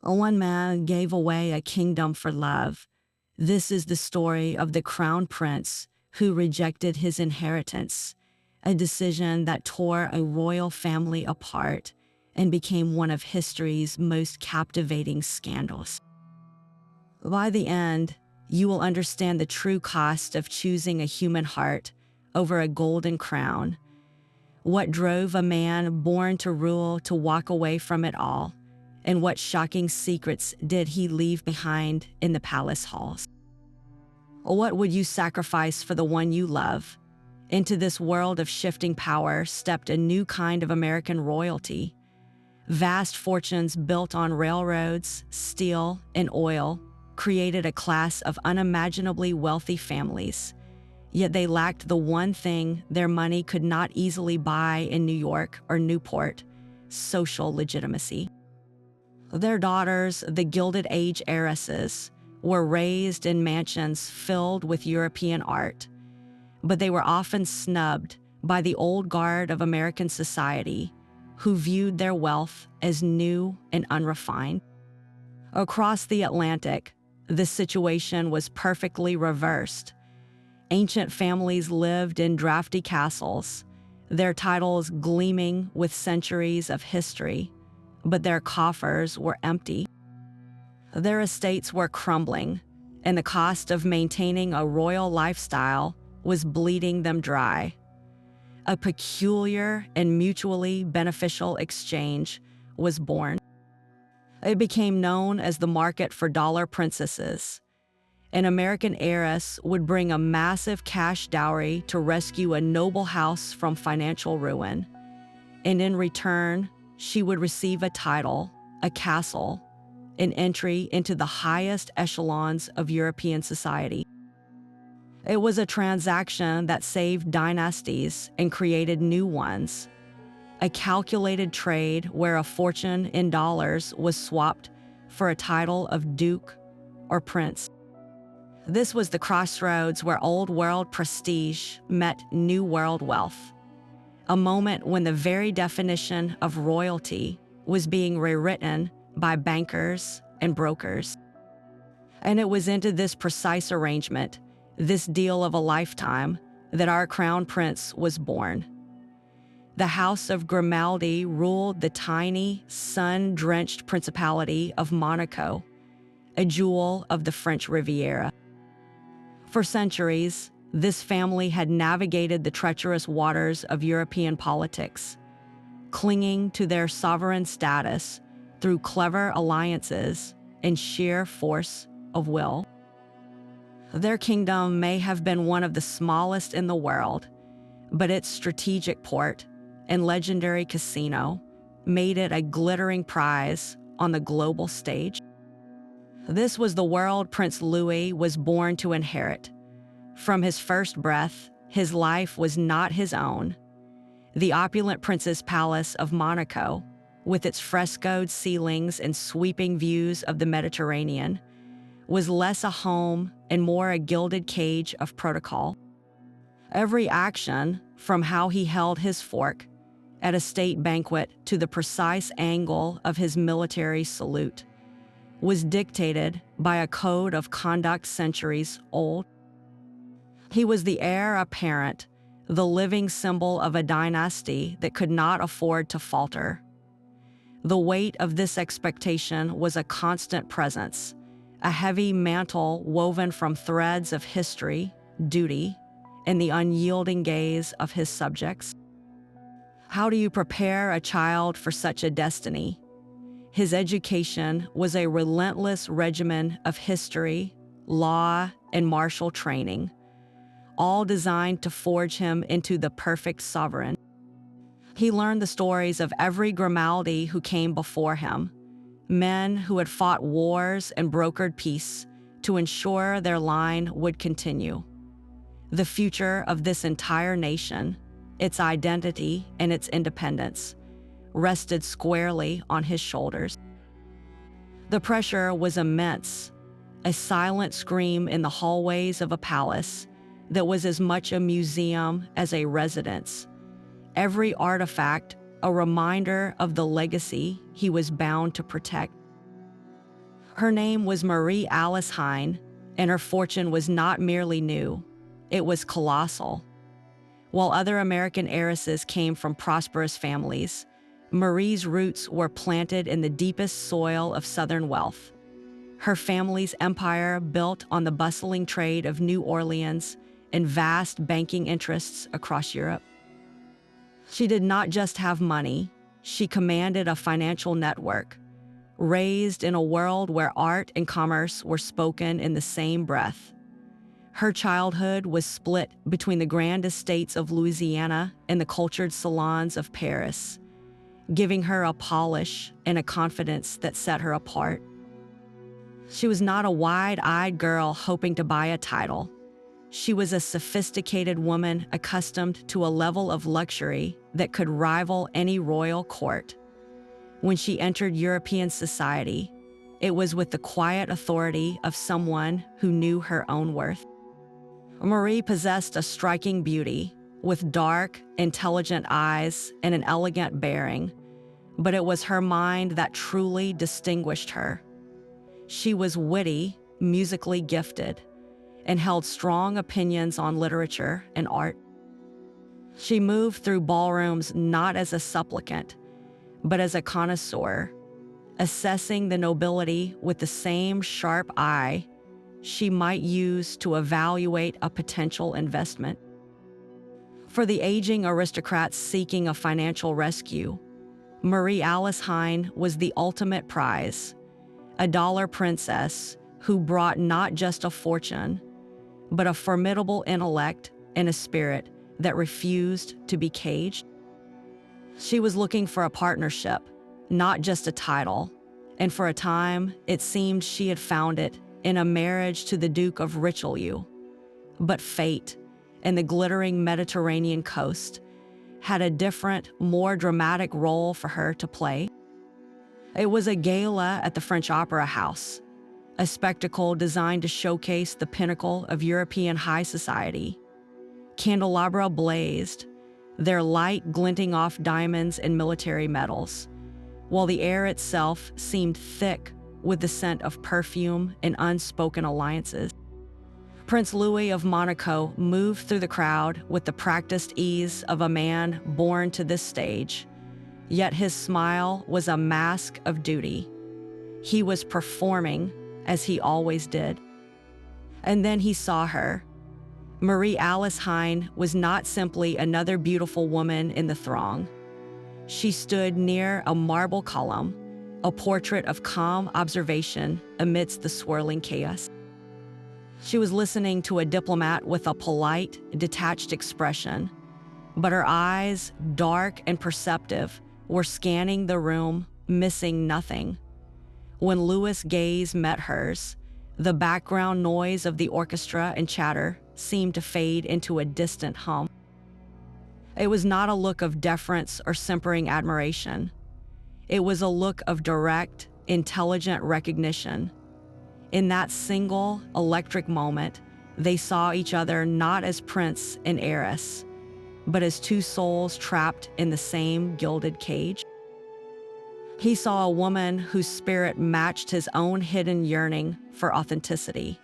One man gave away a kingdom for love. This is the story of the crown prince who rejected his inheritance, a decision that tore a royal family apart and became one of history's most captivating scandals. By the end, you will understand the true cost of choosing a human heart over a golden crown, what drove a man born to rule to walk away from it all, and what shocking secrets did he leave behind in the palace halls. What would you sacrifice for the one you love? Into this world of shifting power stepped a new kind of American royalty. Vast fortunes built on railroads, steel, and oil created a class of unimaginably wealthy families. Yet they lacked the one thing their money could not easily buy in New York or Newport: social legitimacy. Their daughters, the Gilded Age heiresses, were raised in mansions filled with European art, but they were often snubbed by the old guard of American society, who viewed their wealth as new and unrefined. Across the Atlantic, the situation was perfectly reversed. Ancient families lived in drafty castles, their titles gleaming with centuries of history, but their coffers were empty. Their estates were crumbling, and the cost of maintaining a royal lifestyle was bleeding them dry. A peculiar and mutually beneficial exchange was born. It became known as the market for dollar princesses. An American heiress would bring a massive cash dowry to rescue a noble house from financial ruin, and in return, she would receive a title, a castle, an entry into the highest echelons of European society. It was a transaction that saved dynasties and created new ones, a calculated trade where a fortune in dollars was swapped for a title of duke or prince. This was the crossroads where old world prestige met new world wealth, a moment when the very definition of royalty was being rewritten by bankers and brokers. And it was into this precise arrangement, this deal of a lifetime, that our crown prince was born. The House of Grimaldi ruled the tiny, sun-drenched principality of Monaco, a jewel of the French Riviera. For centuries, this family had navigated the treacherous waters of European politics, clinging to their sovereign status through clever alliances and sheer force of will. Their kingdom may have been one of the smallest in the world, but its strategic port and legendary casino made it a glittering prize on the global stage. This was the world Prince Louis was born to inherit. From his first breath, his life was not his own. The opulent prince's palace of Monaco, with its frescoed ceilings and sweeping views of the Mediterranean, was less a home and more a gilded cage of protocol. Every action, from how he held his fork at a state banquet to the precise angle of his military salute, was dictated by a code of conduct centuries old. He was the heir apparent, the living symbol of a dynasty that could not afford to falter. The weight of this expectation was a constant presence, a heavy mantle woven from threads of history, duty, and the unyielding gaze of his subjects. How do you prepare a child for such a destiny? His education was a relentless regimen of history, law, and martial training, all designed to forge him into the perfect sovereign. He learned the stories of every Grimaldi who came before him, men who had fought wars and brokered peace to ensure their line would continue. The future of this entire nation, its identity and its independence, rested squarely on his shoulders. The pressure was immense, a silent scream in the hallways of a palace that was as much a museum as a residence. Every artifact a reminder of the legacy he was bound to protect. Her name was Marie Alice Hine, and her fortune was not merely new, it was colossal. While other American heiresses came from prosperous families, Marie's roots were planted in the deepest soil of Southern wealth. Her family's empire built on the bustling trade of New Orleans and vast banking interests across Europe. She did not just have money, she commanded a financial network, raised in a world where art and commerce were spoken in the same breath. Her childhood was split between the grand estates of Louisiana and the cultured salons of Paris, giving her a polish and a confidence that set her apart. She was not a wide-eyed girl hoping to buy a title. She was a sophisticated woman accustomed to a level of luxury that could rival any royal court. When she entered European society, it was with the quiet authority of someone who knew her own worth. Marie possessed a striking beauty, with dark, intelligent eyes and an elegant bearing, but it was her mind that truly distinguished her. She was witty, musically gifted, and held strong opinions on literature and art. She moved through ballrooms not as a supplicant, but as a connoisseur, assessing the nobility with the same sharp eye she might use to evaluate a potential investment. For the aging aristocrats seeking a financial rescue, Marie Alice Hine was the ultimate prize, a dollar princess who brought not just a fortune, but a formidable intellect and a spirit that refused to be caged. She was looking for a partnership, not just a title, and for a time, it seemed she had found it in a marriage to the Duke of Richelieu. But fate and the glittering Mediterranean coast had a different, more dramatic role for her to play. It was a gala at the French Opera House, a spectacle designed to showcase the pinnacle of European high society. Candelabra blazed, their light glinting off diamonds and military medals, while the air itself seemed thick with the scent of perfume and unspoken alliances. Prince Louis of Monaco moved through the crowd with the practiced ease of a man born to this stage, yet his smile was a mask of duty. He was performing as he always did. And then he saw her. Marie Alice Hine was not simply another beautiful woman in the throng. She stood near a marble column, a portrait of calm observation amidst the swirling chaos. She was listening to a diplomat with a polite, detached expression, but her eyes, dark and perceptive, were scanning the room, missing nothing. When Louis' gaze met hers, the background noise of the orchestra and chatter seemed to fade into a distant hum. It was not a look of deference or simpering admiration. It was a look of direct, intelligent recognition. In that single, electric moment, they saw each other not as prince and heiress, but as two souls trapped in the same gilded cage. He saw a woman whose spirit matched his own hidden yearning for authenticity.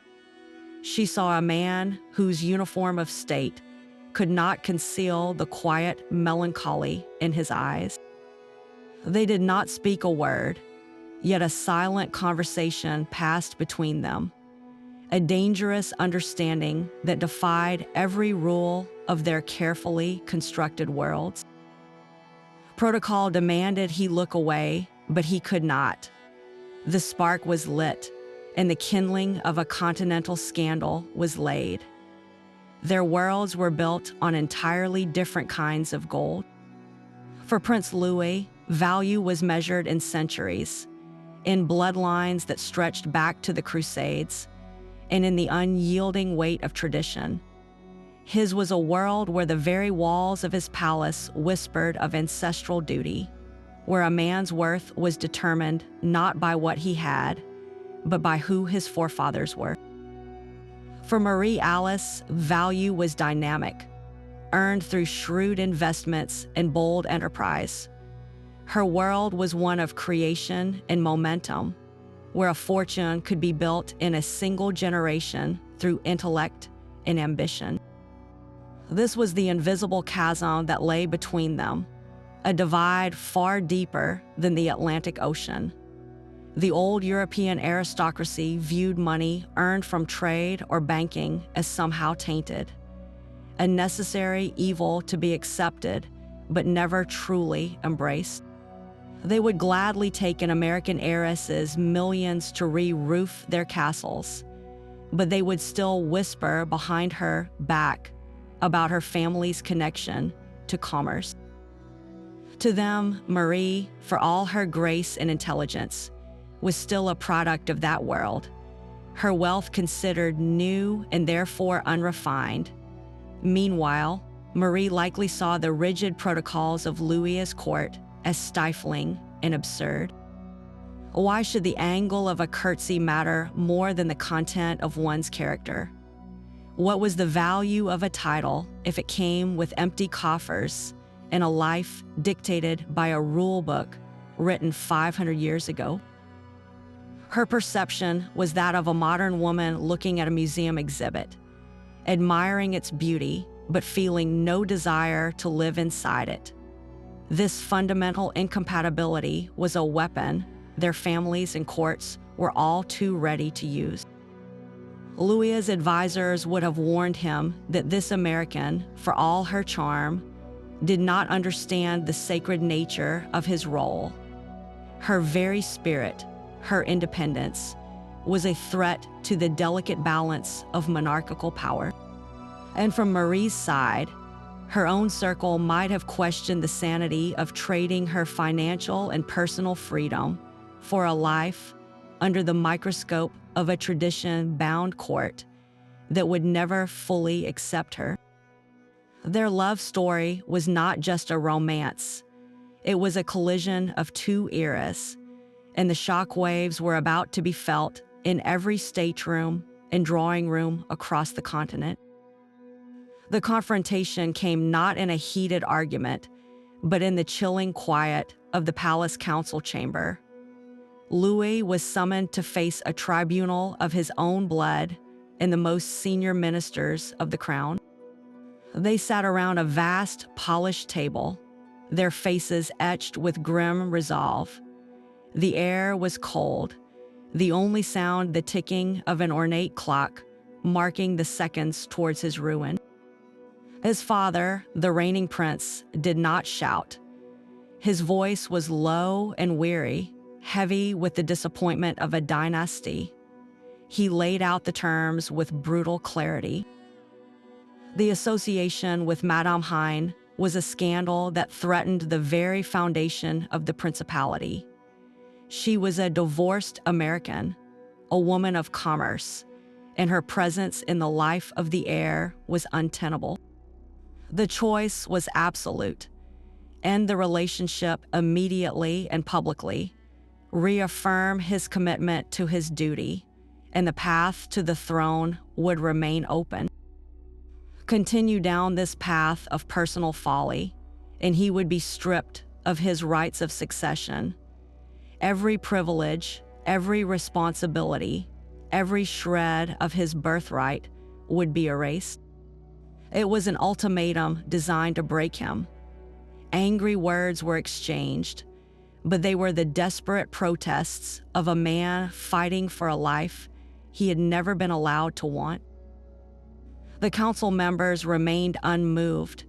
She saw a man whose uniform of state could not conceal the quiet melancholy in his eyes. They did not speak a word, yet a silent conversation passed between them, a dangerous understanding that defied every rule of their carefully constructed worlds. Protocol demanded he look away, but he could not. The spark was lit, and the kindling of a continental scandal was laid. Their worlds were built on entirely different kinds of gold. For Prince Louis, value was measured in centuries, in bloodlines that stretched back to the Crusades, and in the unyielding weight of tradition. His was a world where the very walls of his palace whispered of ancestral duty, where a man's worth was determined not by what he had, but by who his forefathers were. For Marie Alice, value was dynamic, earned through shrewd investments and bold enterprise. Her world was one of creation and momentum, where a fortune could be built in a single generation through intellect and ambition. This was the invisible chasm that lay between them, a divide far deeper than the Atlantic Ocean. The old European aristocracy viewed money earned from trade or banking as somehow tainted, a necessary evil to be accepted but never truly embraced. They would gladly take an American heiress's millions to re-roof their castles, but they would still whisper behind her back about her family's connection to commerce. To them, Marie, for all her grace and intelligence, was still a product of that world, her wealth considered new and therefore unrefined. Meanwhile, Marie likely saw the rigid protocols of Louis's court as stifling and absurd. Why should the angle of a curtsy matter more than the content of one's character? What was the value of a title if it came with empty coffers and a life dictated by a rule book written 500 years ago? Her perception was that of a modern woman looking at a museum exhibit, admiring its beauty, but feeling no desire to live inside it. This fundamental incompatibility was a weapon their families and courts were all too ready to use. Louis's advisors would have warned him that this American, for all her charm, did not understand the sacred nature of his role. Her very spirit, her independence, was a threat to the delicate balance of monarchical power. And from Marie's side, her own circle might have questioned the sanity of trading her financial and personal freedom for a life under the microscope of a tradition-bound court that would never fully accept her. Their love story was not just a romance. It was a collision of two eras, and the shock waves were about to be felt in every stateroom and drawing room across the continent. The confrontation came not in a heated argument, but in the chilling quiet of the palace council chamber. Louis was summoned to face a tribunal of his own blood and the most senior ministers of the crown. They sat around a vast, polished table, their faces etched with grim resolve. The air was cold, the only sound the ticking of an ornate clock, marking the seconds towards his ruin. His father, the reigning prince, did not shout. His voice was low and weary, heavy with the disappointment of a dynasty. He laid out the terms with brutal clarity. The association with Madame Hein was a scandal that threatened the very foundation of the principality. She was a divorced American, a woman of commerce, and her presence in the life of the heir was untenable. The choice was absolute: end the relationship immediately and publicly, reaffirm his commitment to his duty, and the path to the throne would remain open. Continue down this path of personal folly, and he would be stripped of his rights of succession. Every privilege, every responsibility, every shred of his birthright would be erased. It was an ultimatum designed to break him. Angry words were exchanged, but they were the desperate protests of a man fighting for a life he had never been allowed to want. The council members remained unmoved,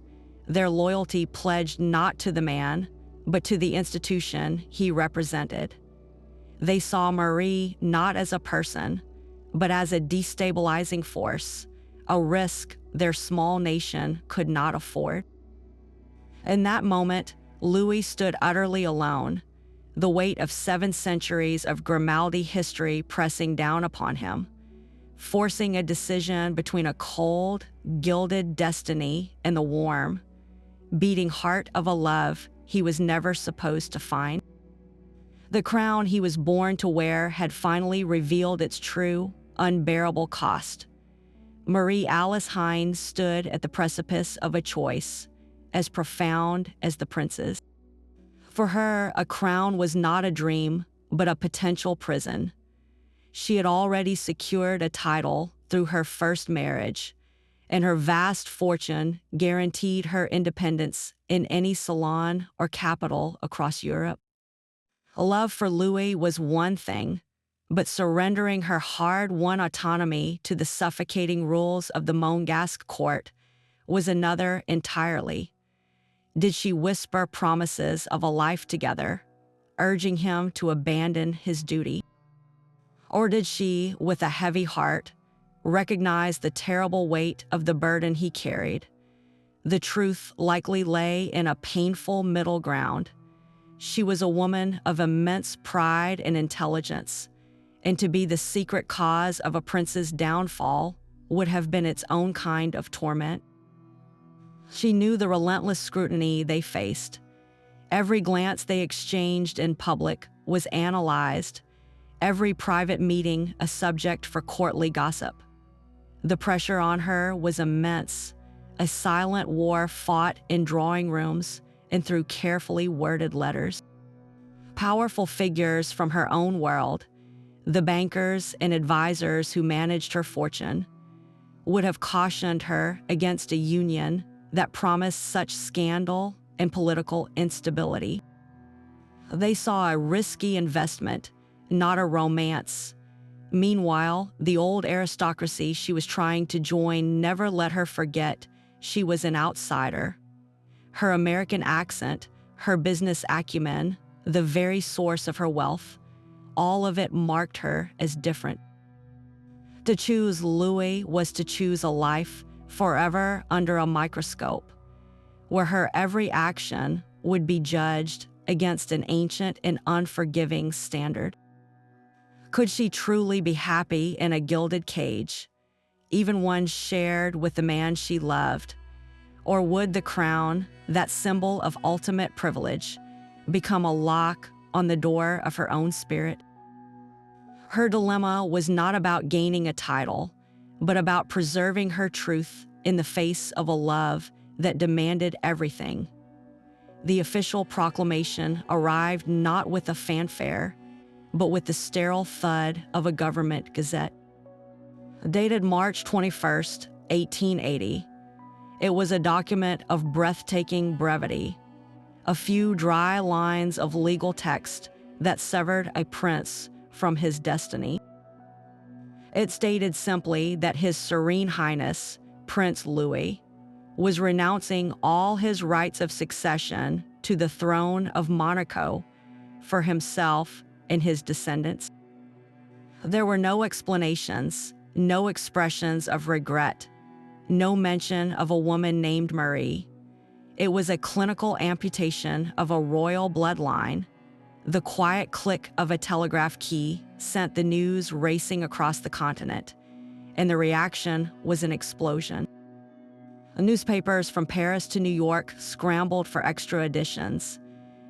their loyalty pledged not to the man, but to the institution he represented. They saw Marie not as a person, but as a destabilizing force, a risk their small nation could not afford. In that moment, Louis stood utterly alone, the weight of 7 centuries of Grimaldi history pressing down upon him, forcing a decision between a cold, gilded destiny and the warm, beating heart of a love he was never supposed to find. The crown he was born to wear had finally revealed its true, unbearable cost. Marie Alice Hein stood at the precipice of a choice, as profound as the prince's. For her, a crown was not a dream, but a potential prison, She had already secured a title through her first marriage, and her vast fortune guaranteed her independence in any salon or capital across Europe. Love for Louis was one thing, but surrendering her hard-won autonomy to the suffocating rules of the Monegasque court was another entirely. Did she whisper promises of a life together, urging him to abandon his duty? Or did she, with a heavy heart, recognize the terrible weight of the burden he carried? The truth likely lay in a painful middle ground. She was a woman of immense pride and intelligence, and to be the secret cause of a prince's downfall would have been its own kind of torment. She knew the relentless scrutiny they faced. Every glance they exchanged in public was analyzed, every private meeting a subject for courtly gossip. The pressure on her was immense, a silent war fought in drawing rooms and through carefully worded letters. Powerful figures from her own world, the bankers and advisors who managed her fortune, would have cautioned her against a union that promised such scandal and political instability. They saw a risky investment, not a romance. Meanwhile, the old aristocracy she was trying to join never let her forget she was an outsider. Her American accent, her business acumen, the very source of her wealth, all of it marked her as different. To choose Louis was to choose a life forever under a microscope, where her every action would be judged against an ancient and unforgiving standard. Could she truly be happy in a gilded cage, even one shared with the man she loved? Or would the crown, that symbol of ultimate privilege, become a lock on the door of her own spirit? Her dilemma was not about gaining a title, but about preserving her truth in the face of a love that demanded everything. The official proclamation arrived not with a fanfare, but with the sterile thud of a government gazette. Dated March 21st, 1880, it was a document of breathtaking brevity, a few dry lines of legal text that severed a prince from his destiny. It stated simply that His Serene Highness, Prince Louis, was renouncing all his rights of succession to the throne of Monaco for himself and his descendants. There were no explanations, no expressions of regret, no mention of a woman named Marie. It was a clinical amputation of a royal bloodline. The quiet click of a telegraph key sent the news racing across the continent, and the reaction was an explosion. Newspapers from Paris to New York scrambled for extra editions,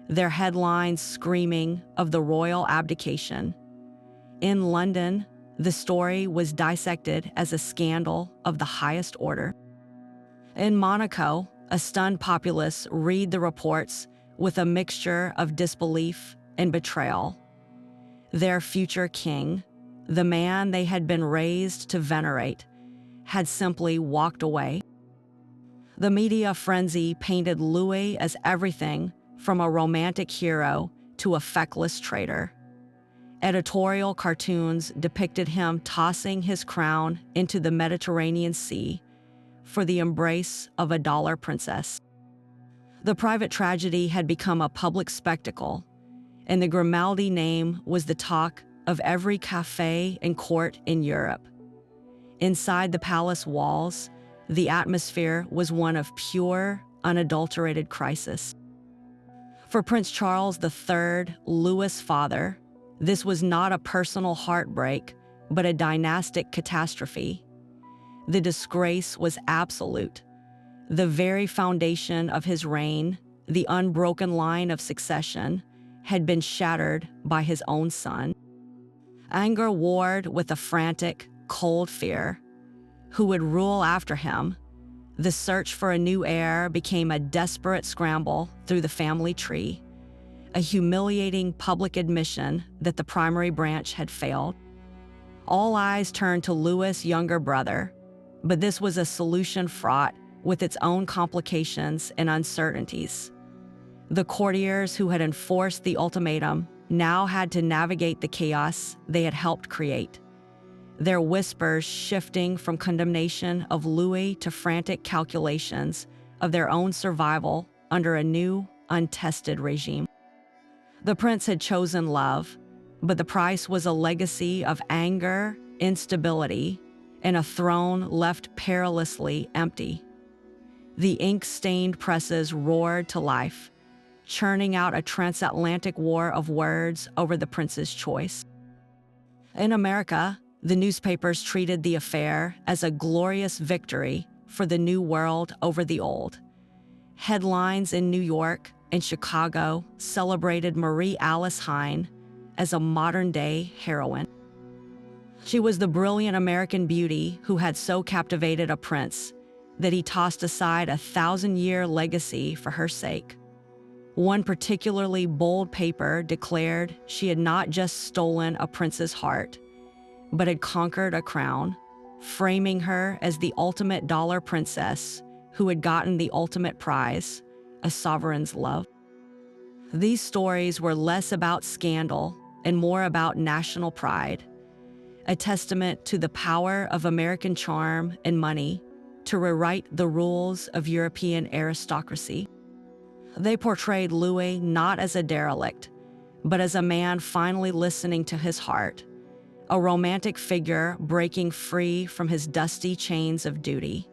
their headlines screaming of the royal abdication. In London, the story was dissected as a scandal of the highest order. In Monaco, a stunned populace read the reports with a mixture of disbelief and betrayal. Their future king, the man they had been raised to venerate, had simply walked away. The media frenzy painted Louis as everything from a romantic hero to a feckless traitor. Editorial cartoons depicted him tossing his crown into the Mediterranean Sea for the embrace of a dollar princess. The private tragedy had become a public spectacle, and the Grimaldi name was the talk of every cafe and court in Europe. Inside the palace walls, the atmosphere was one of pure, unadulterated crisis. For Prince Charles III, Louis' father, this was not a personal heartbreak, but a dynastic catastrophe. The disgrace was absolute. The very foundation of his reign, the unbroken line of succession, had been shattered by his own son. Anger warred with a frantic, cold fear. Who would rule after him? The search for a new heir became a desperate scramble through the family tree, a humiliating public admission that the primary branch had failed. All eyes turned to Louis' younger brother, but this was a solution fraught with its own complications and uncertainties. The courtiers who had enforced the ultimatum now had to navigate the chaos they had helped create, their whispers shifting from condemnation of Louis to frantic calculations of their own survival under a new, untested regime. The prince had chosen love, but the price was a legacy of anger, instability, and a throne left perilously empty. The ink-stained presses roared to life, churning out a transatlantic war of words over the prince's choice. In America, the newspapers treated the affair as a glorious victory for the new world over the old. Headlines in New York and Chicago celebrated Marie Alice Hine as a modern-day heroine. She was the brilliant American beauty who had so captivated a prince that he tossed aside a 1,000-year legacy for her sake. One particularly bold paper declared she had not just stolen a prince's heart, but had conquered a crown, framing her as the ultimate dollar princess who had gotten the ultimate prize, a sovereign's love. These stories were less about scandal and more about national pride, a testament to the power of American charm and money to rewrite the rules of European aristocracy. They portrayed Louis not as a derelict, but as a man finally listening to his heart, a romantic figure breaking free from his dusty chains of duty.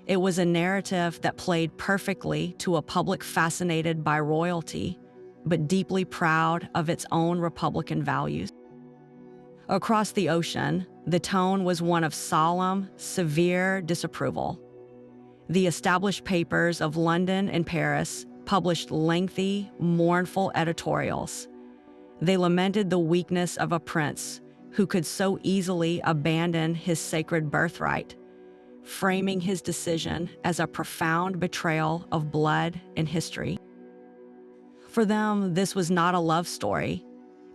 It was a narrative that played perfectly to a public fascinated by royalty, but deeply proud of its own Republican values. Across the ocean, the tone was one of solemn, severe disapproval. The established papers of London and Paris published lengthy, mournful editorials. They lamented the weakness of a prince who could so easily abandon his sacred birthright, framing his decision as a profound betrayal of blood and history. For them, this was not a love story.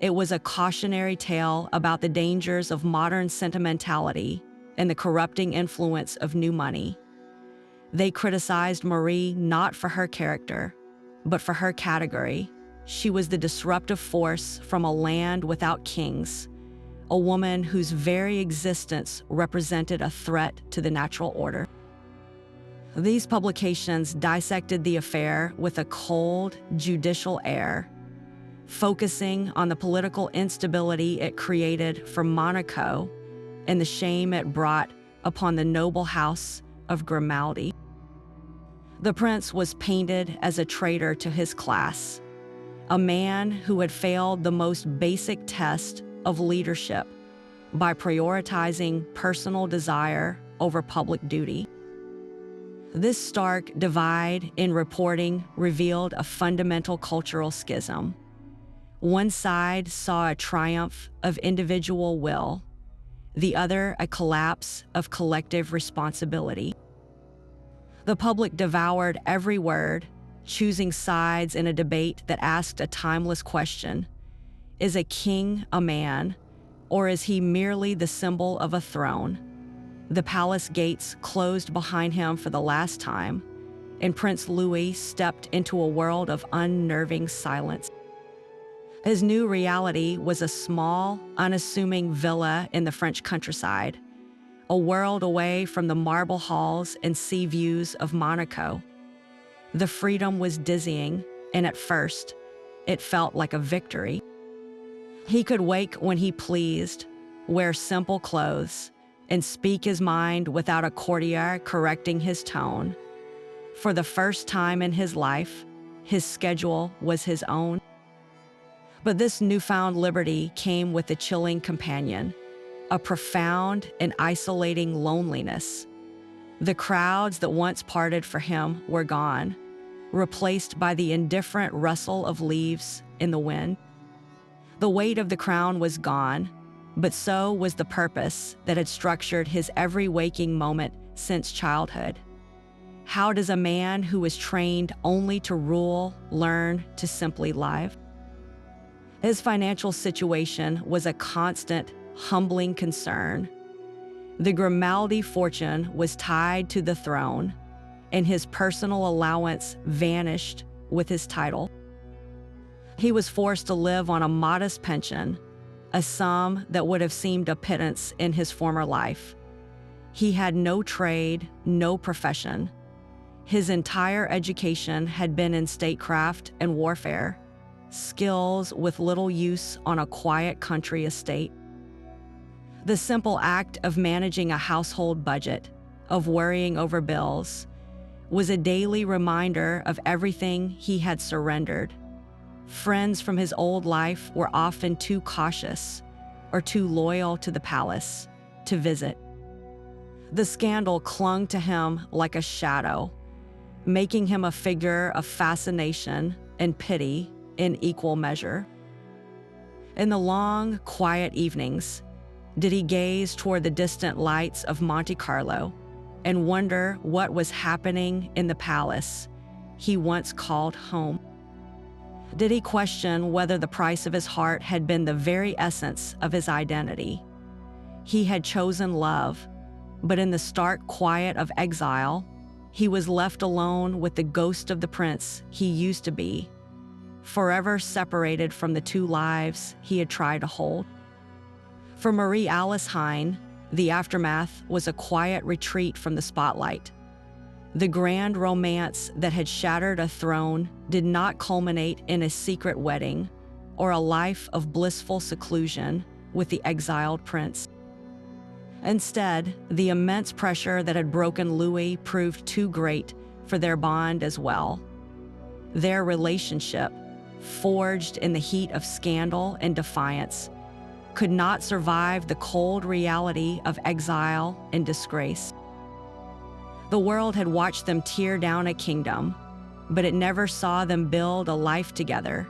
It was a cautionary tale about the dangers of modern sentimentality and the corrupting influence of new money. They criticized Marie not for her character, but for her category. She was the disruptive force from a land without kings, a woman whose very existence represented a threat to the natural order. These publications dissected the affair with a cold, judicial air, focusing on the political instability it created for Monaco and the shame it brought upon the noble house of Grimaldi. The prince was painted as a traitor to his class, a man who had failed the most basic test of leadership by prioritizing personal desire over public duty. This stark divide in reporting revealed a fundamental cultural schism. One side saw a triumph of individual will, the other a collapse of collective responsibility. The public devoured every word, choosing sides in a debate that asked a timeless question: is a king a man, or is he merely the symbol of a throne? The palace gates closed behind him for the last time, and Prince Louis stepped into a world of unnerving silence. His new reality was a small, unassuming villa in the French countryside, a world away from the marble halls and sea views of Monaco. The freedom was dizzying, and at first, it felt like a victory. He could wake when he pleased, wear simple clothes, and speak his mind without a courtier correcting his tone. For the first time in his life, his schedule was his own. But this newfound liberty came with a chilling companion, a profound and isolating loneliness. The crowds that once parted for him were gone, replaced by the indifferent rustle of leaves in the wind. The weight of the crown was gone, but so was the purpose that had structured his every waking moment since childhood. How does a man who was trained only to rule learn to simply live? His financial situation was a constant humbling concern. The Grimaldi fortune was tied to the throne, and his personal allowance vanished with his title. He was forced to live on a modest pension, a sum that would have seemed a pittance in his former life. He had no trade, no profession. His entire education had been in statecraft and warfare, skills with little use on a quiet country estate. The simple act of managing a household budget, of worrying over bills, was a daily reminder of everything he had surrendered. Friends from his old life were often too cautious or too loyal to the palace to visit. The scandal clung to him like a shadow, making him a figure of fascination and pity in equal measure. In the long, quiet evenings, did he gaze toward the distant lights of Monte Carlo and wonder what was happening in the palace he once called home? Did he question whether the price of his heart had been the very essence of his identity? He had chosen love, but in the stark quiet of exile, he was left alone with the ghost of the prince he used to be, forever separated from the two lives he had tried to hold. For Marie Alice Heine, the aftermath was a quiet retreat from the spotlight. The grand romance that had shattered a throne did not culminate in a secret wedding or a life of blissful seclusion with the exiled prince. Instead, the immense pressure that had broken Louis proved too great for their bond as well. Their relationship, forged in the heat of scandal and defiance, could not survive the cold reality of exile and disgrace. The world had watched them tear down a kingdom, but it never saw them build a life together.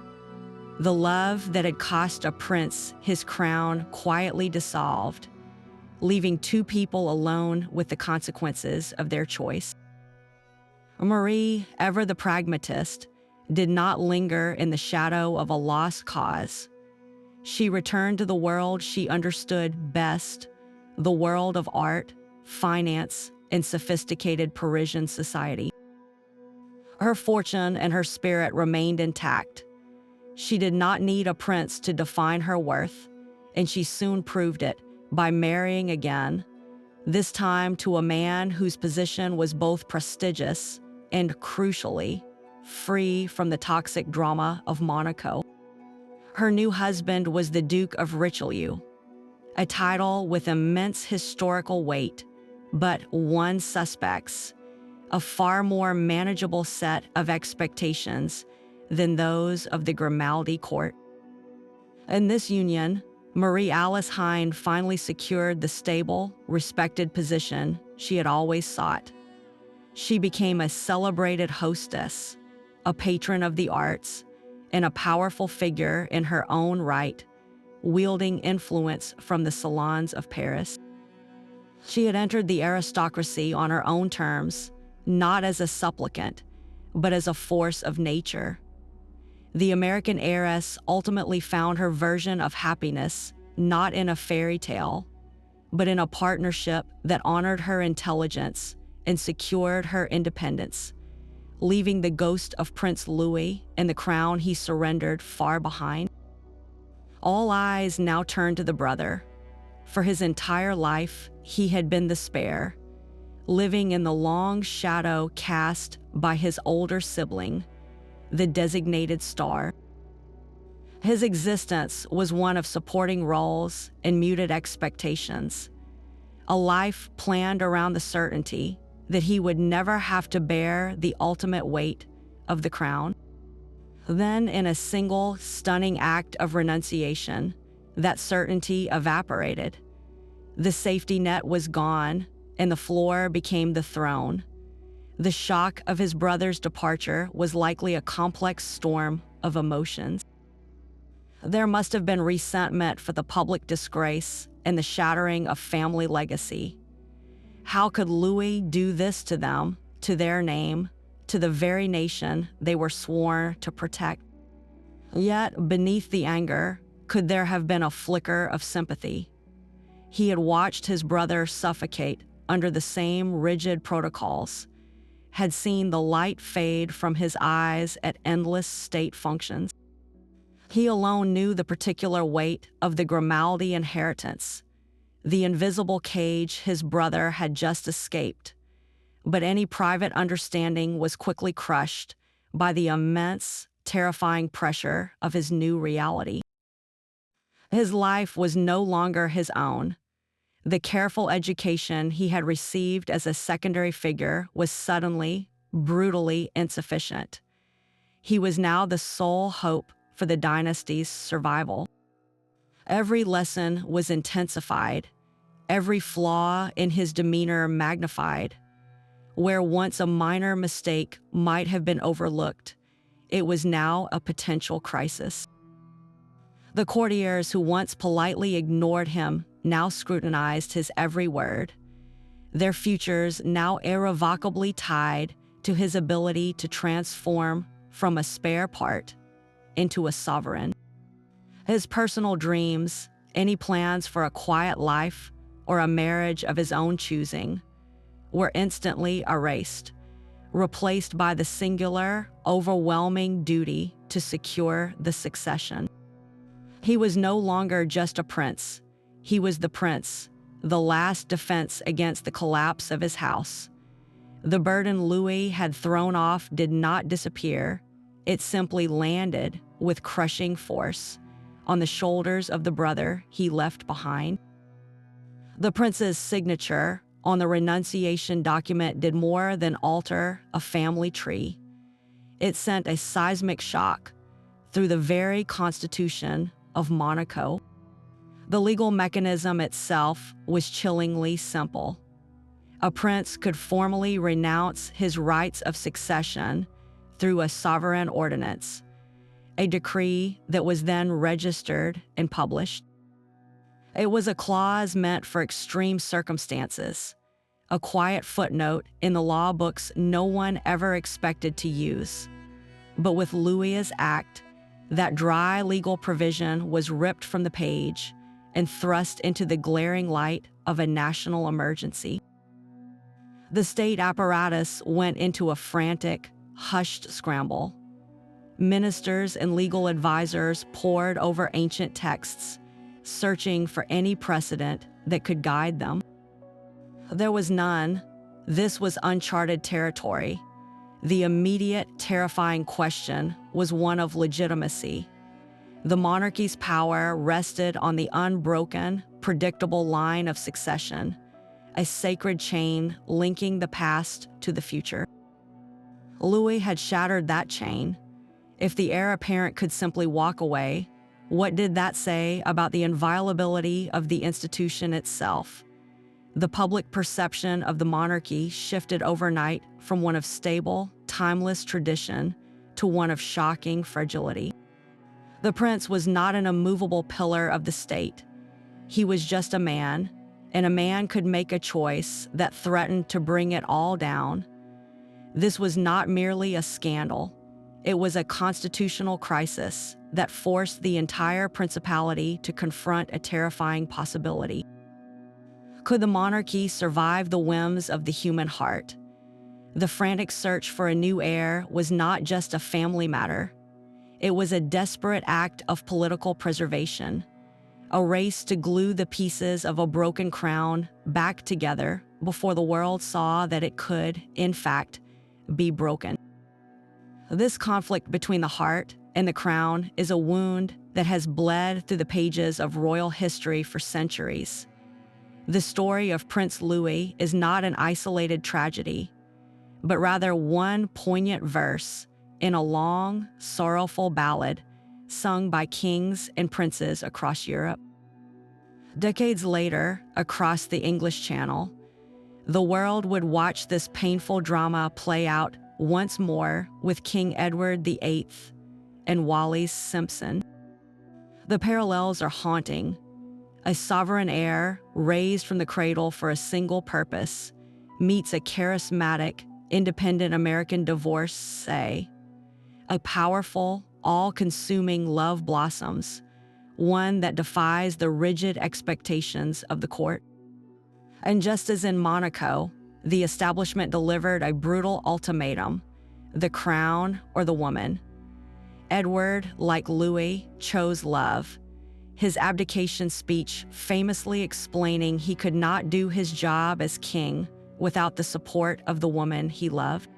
The love that had cost a prince his crown quietly dissolved, leaving two people alone with the consequences of their choice. Marie, ever the pragmatist, did not linger in the shadow of a lost cause. She returned to the world she understood best, the world of art, finance, and sophisticated Parisian society. Her fortune and her spirit remained intact. She did not need a prince to define her worth, and she soon proved it by marrying again, this time to a man whose position was both prestigious and, crucially, free from the toxic drama of Monaco. Her new husband was the Duke of Richelieu, a title with immense historical weight, but one suspects, a far more manageable set of expectations than those of the Grimaldi court. In this union, Marie Alice Heine finally secured the stable, respected position she had always sought. She became a celebrated hostess, a patron of the arts, and a powerful figure in her own right, wielding influence from the salons of Paris. She had entered the aristocracy on her own terms, not as a supplicant, but as a force of nature. The American heiress ultimately found her version of happiness not in a fairy tale, but in a partnership that honored her intelligence and secured her independence, leaving the ghost of Prince Louis and the crown he surrendered far behind. All eyes now turned to the brother. For his entire life, he had been the spare, living in the long shadow cast by his older sibling, the designated star. His existence was one of supporting roles and muted expectations, a life planned around the certainty that he would never have to bear the ultimate weight of the crown. Then, in a single, stunning act of renunciation, that certainty evaporated. The safety net was gone, and the floor became the throne. The shock of his brother's departure was likely a complex storm of emotions. There must have been resentment for the public disgrace and the shattering of family legacy. How could Louis do this to them, to their name, to the very nation they were sworn to protect? Yet, beneath the anger, could there have been a flicker of sympathy, He had watched his brother suffocate under the same rigid protocols, had seen the light fade from his eyes at endless state functions. He alone knew the particular weight of the Grimaldi inheritance, the invisible cage his brother had just escaped. But any private understanding was quickly crushed by the immense, terrifying pressure of his new reality. His life was no longer his own. The careful education he had received as a secondary figure was suddenly, brutally insufficient. He was now the sole hope for the dynasty's survival. Every lesson was intensified, every flaw in his demeanor magnified. Where once a minor mistake might have been overlooked, it was now a potential crisis. The courtiers who once politely ignored him now scrutinized his every word, their futures now irrevocably tied to his ability to transform from a spare part into a sovereign. His personal dreams, any plans for a quiet life or a marriage of his own choosing, were instantly erased, replaced by the singular, overwhelming duty to secure the succession. He was no longer just a prince. He was the prince, the last defense against the collapse of his house. The burden Louis had thrown off did not disappear. It simply landed with crushing force on the shoulders of the brother he left behind. The prince's signature on the renunciation document did more than alter a family tree. It sent a seismic shock through the very constitution of Monaco. The legal mechanism itself was chillingly simple. A prince could formally renounce his rights of succession through a sovereign ordinance, a decree that was then registered and published. It was a clause meant for extreme circumstances, a quiet footnote in the law books no one ever expected to use. But with Louis's act, that dry legal provision was ripped from the page and thrust into the glaring light of a national emergency. The state apparatus went into a frantic, hushed scramble. Ministers and legal advisors pored over ancient texts, searching for any precedent that could guide them. There was none. This was uncharted territory. The immediate, terrifying question was one of legitimacy. The monarchy's power rested on the unbroken, predictable line of succession, a sacred chain linking the past to the future. Louis had shattered that chain. If the heir apparent could simply walk away, what did that say about the inviolability of the institution itself? The public perception of the monarchy shifted overnight from one of stable, timeless tradition to one of shocking fragility. The prince was not an immovable pillar of the state. He was just a man, and a man could make a choice that threatened to bring it all down. This was not merely a scandal. It was a constitutional crisis that forced the entire principality to confront a terrifying possibility. Could the monarchy survive the whims of the human heart? The frantic search for a new heir was not just a family matter. It was a desperate act of political preservation, a race to glue the pieces of a broken crown back together before the world saw that it could, in fact, be broken. This conflict between the heart and the crown is a wound that has bled through the pages of royal history for centuries. The story of Prince Louis is not an isolated tragedy, but rather one poignant verse in a long, sorrowful ballad sung by kings and princes across Europe. Decades later, across the English Channel, the world would watch this painful drama play out once more with King Edward VIII and Wallis Simpson. The parallels are haunting. A sovereign heir, raised from the cradle for a single purpose, meets a charismatic, independent American divorcee. A powerful, all-consuming love blossoms, one that defies the rigid expectations of the court. And just as in Monaco, the establishment delivered a brutal ultimatum: the crown or the woman. Edward, like Louis, chose love, his abdication speech famously explaining he could not do his job as king without the support of the woman he loved.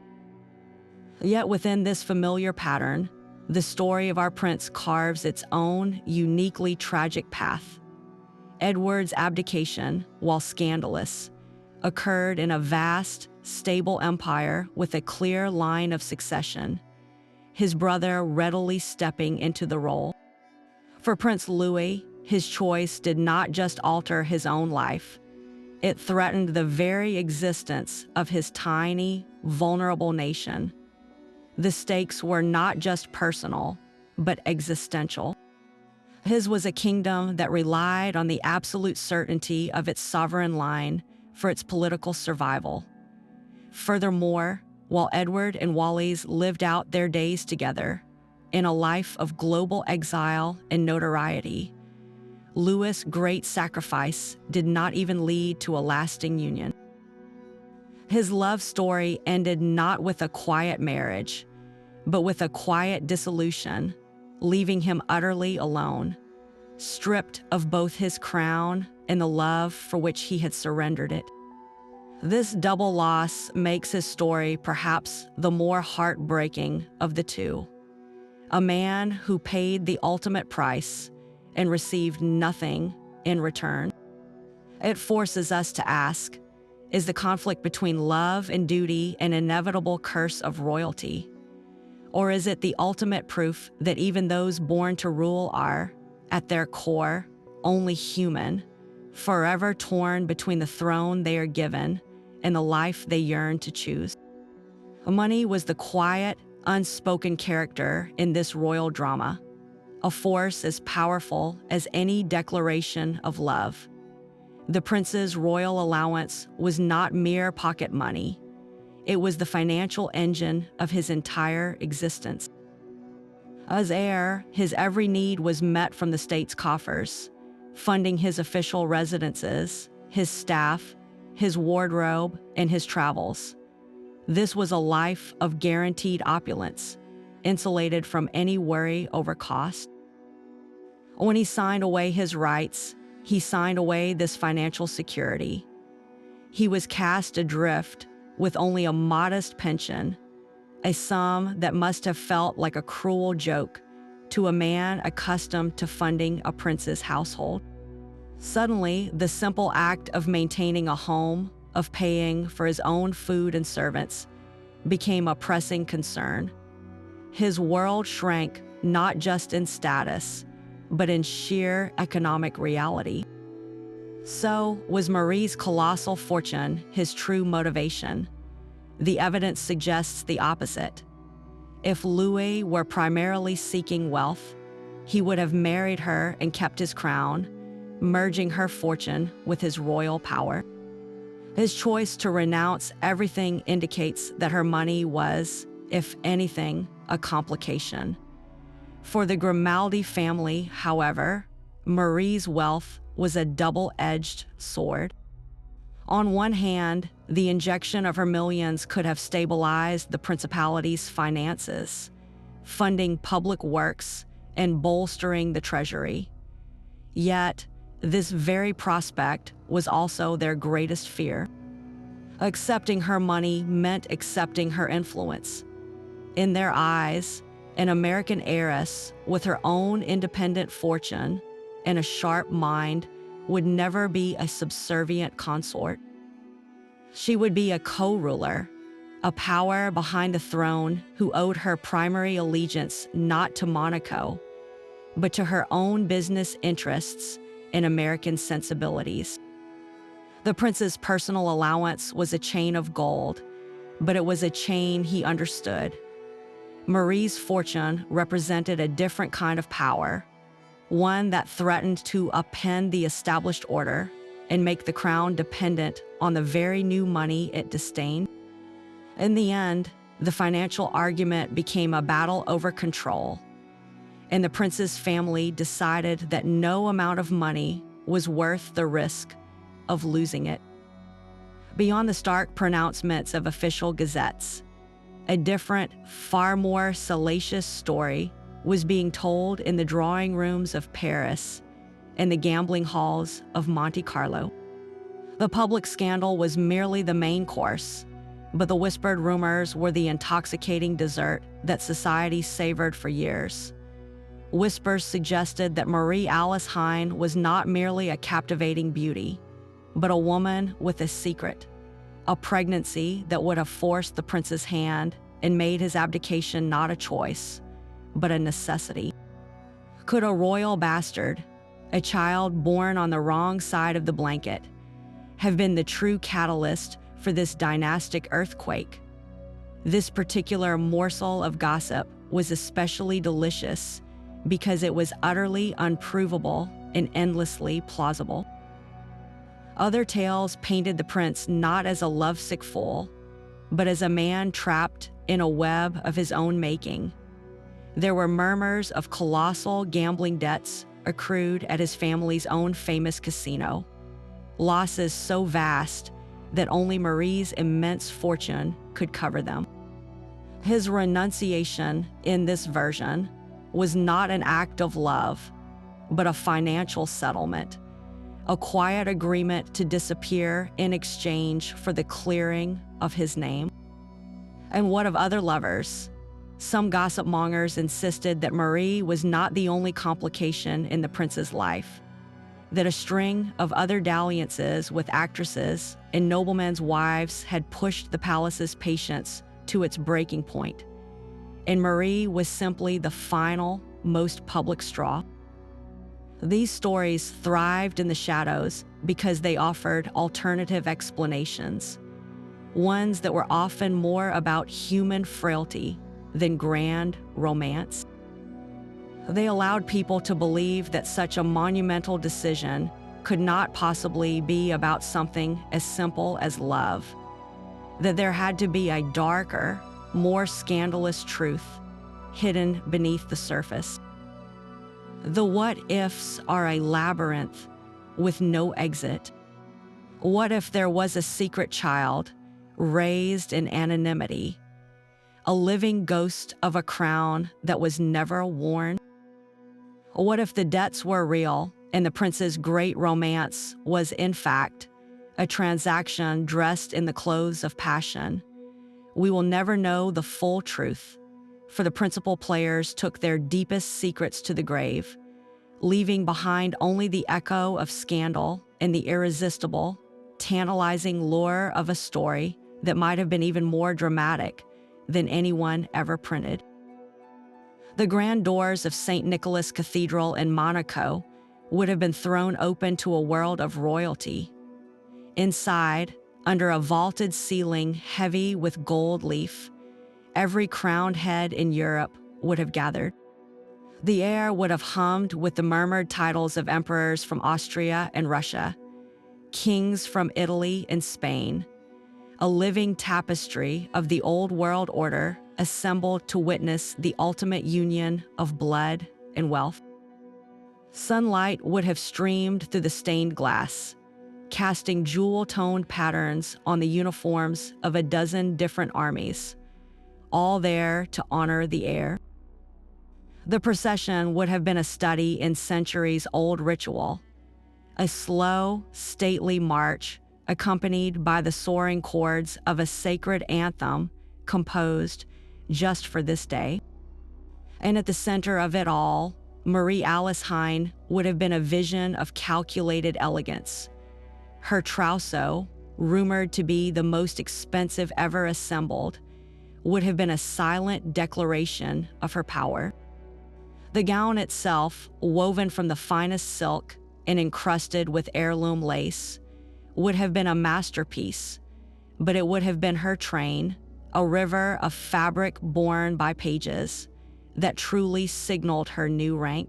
Yet within this familiar pattern, the story of our prince carves its own uniquely tragic path. Edward's abdication, while scandalous, occurred in a vast, stable empire with a clear line of succession, his brother readily stepping into the role. For Prince Louis, his choice did not just alter his own life, it threatened the very existence of his tiny, vulnerable nation. The stakes were not just personal, but existential. His was a kingdom that relied on the absolute certainty of its sovereign line for its political survival. Furthermore, while Edward and Wallis lived out their days together in a life of global exile and notoriety, Louis' great sacrifice did not even lead to a lasting union. His love story ended not with a quiet marriage, but with a quiet dissolution, leaving him utterly alone, stripped of both his crown and the love for which he had surrendered it. This double loss makes his story perhaps the more heartbreaking of the two. A man who paid the ultimate price and received nothing in return. It forces us to ask, is the conflict between love and duty an inevitable curse of royalty? Or is it the ultimate proof that even those born to rule are, at their core, only human, forever torn between the throne they are given and the life they yearn to choose? Money was the quiet, unspoken character in this royal drama, a force as powerful as any declaration of love. The prince's royal allowance was not mere pocket money. It was the financial engine of his entire existence. As heir, his every need was met from the state's coffers, funding his official residences, his staff, his wardrobe, and his travels. This was a life of guaranteed opulence, insulated from any worry over cost. When he signed away his rights, he signed away this financial security. He was cast adrift with only a modest pension, a sum that must have felt like a cruel joke to a man accustomed to funding a prince's household. Suddenly, the simple act of maintaining a home, of paying for his own food and servants, became a pressing concern. His world shrank not just in status, but in sheer economic reality. So was Marie's colossal fortune his true motivation? The evidence suggests the opposite. If Louis were primarily seeking wealth, he would have married her and kept his crown, merging her fortune with his royal power. His choice to renounce everything indicates that her money was, if anything, a complication. For the Grimaldi family, however, Marie's wealth was a double-edged sword. On one hand, the injection of her millions could have stabilized the principality's finances, funding public works and bolstering the treasury. Yet, this very prospect was also their greatest fear. Accepting her money meant accepting her influence. In their eyes, an American heiress with her own independent fortune and a sharp mind would never be a subservient consort. She would be a co-ruler, a power behind the throne who owed her primary allegiance not to Monaco, but to her own business interests and American sensibilities. The prince's personal allowance was a chain of gold, but it was a chain he understood. Marie's fortune represented a different kind of power, one that threatened to upend the established order and make the crown dependent on the very new money it disdained. In the end, the financial argument became a battle over control. and the prince's family decided that no amount of money was worth the risk of losing it. Beyond the stark pronouncements of official gazettes, a different, far more salacious story was being told in the drawing rooms of Paris and the gambling halls of Monte Carlo. The public scandal was merely the main course, but the whispered rumors were the intoxicating dessert that society savored for years. Whispers suggested that Marie Alice Hine was not merely a captivating beauty, but a woman with a secret, a pregnancy that would have forced the prince's hand and made his abdication not a choice, but a necessity. Could a royal bastard, a child born on the wrong side of the blanket, have been the true catalyst for this dynastic earthquake? This particular morsel of gossip was especially delicious because it was utterly unprovable and endlessly plausible. Other tales painted the prince not as a lovesick fool, but as a man trapped in a web of his own making. There were murmurs of colossal gambling debts accrued at his family's own famous casino, losses so vast that only Marie's immense fortune could cover them. His renunciation in this version was not an act of love, but a financial settlement, a quiet agreement to disappear in exchange for the clearing of his name. And what of other lovers? Some gossip mongers insisted that Marie was not the only complication in the prince's life, that a string of other dalliances with actresses and noblemen's wives had pushed the palace's patience to its breaking point, and Marie was simply the final, most public straw. These stories thrived in the shadows because they offered alternative explanations, ones that were often more about human frailty than grand romance. They allowed people to believe that such a monumental decision could not possibly be about something as simple as love, that there had to be a darker, more scandalous truth hidden beneath the surface. The what-ifs are a labyrinth with no exit. What if there was a secret child raised in anonymity, a living ghost of a crown that was never worn? What if the debts were real and the prince's great romance was, in fact, a transaction dressed in the clothes of passion? We will never know the full truth, for the principal players took their deepest secrets to the grave, leaving behind only the echo of scandal and the irresistible, tantalizing lure of a story that might have been even more dramatic than anyone ever printed. The grand doors of St. Nicholas Cathedral in Monaco would have been thrown open to a world of royalty. Inside, under a vaulted ceiling heavy with gold leaf, every crowned head in Europe would have gathered. The air would have hummed with the murmured titles of emperors from Austria and Russia, kings from Italy and Spain, a living tapestry of the old world order assembled to witness the ultimate union of blood and wealth. Sunlight would have streamed through the stained glass, casting jewel-toned patterns on the uniforms of a dozen different armies, all there to honor the heir. The procession would have been a study in centuries-old ritual, a slow, stately march accompanied by the soaring chords of a sacred anthem composed just for this day. And at the center of it all, Marie Alice Hine would have been a vision of calculated elegance. Her trousseau, rumored to be the most expensive ever assembled, would have been a silent declaration of her power. The gown itself, woven from the finest silk and encrusted with heirloom lace, would have been a masterpiece, but it would have been her train, a river of fabric borne by pages, that truly signaled her new rank.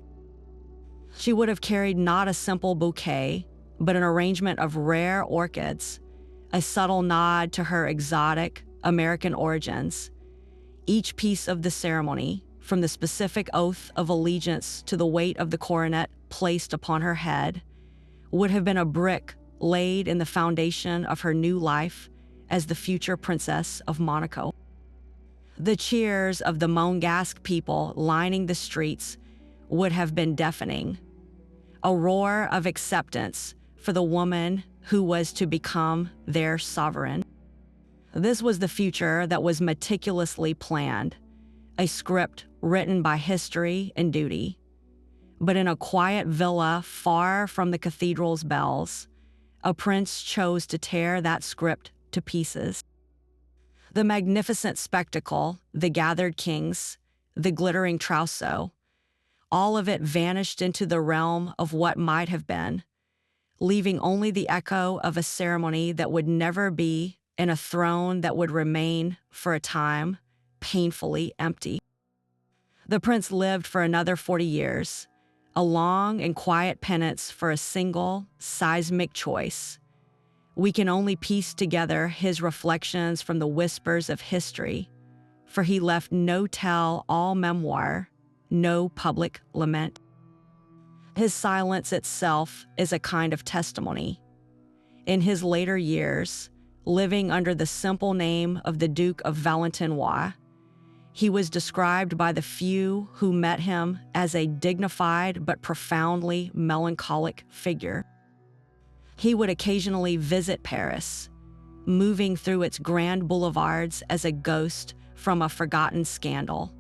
She would have carried not a simple bouquet, but an arrangement of rare orchids, a subtle nod to her exotic American origins. Each piece of the ceremony, from the specific oath of allegiance to the weight of the coronet placed upon her head, would have been a brick laid in the foundation of her new life as the future Princess of Monaco. The cheers of the Monegasque people lining the streets would have been deafening, a roar of acceptance for the woman who was to become their sovereign. This was the future that was meticulously planned, a script written by history and duty. But in a quiet villa far from the cathedral's bells, a prince chose to tear that script to pieces. The magnificent spectacle, the gathered kings, the glittering trousseau, all of it vanished into the realm of what might have been, leaving only the echo of a ceremony that would never be and a throne that would remain, for a time, painfully empty. The prince lived for another 40 years, a long and quiet penance for a single, seismic choice. We can only piece together his reflections from the whispers of history, for he left no tell-all memoir, no public lament. His silence itself is a kind of testimony. In his later years, living under the simple name of the Duke of Valentinois, he was described by the few who met him as a dignified but profoundly melancholic figure. He would occasionally visit Paris, moving through its grand boulevards as a ghost from a forgotten scandal.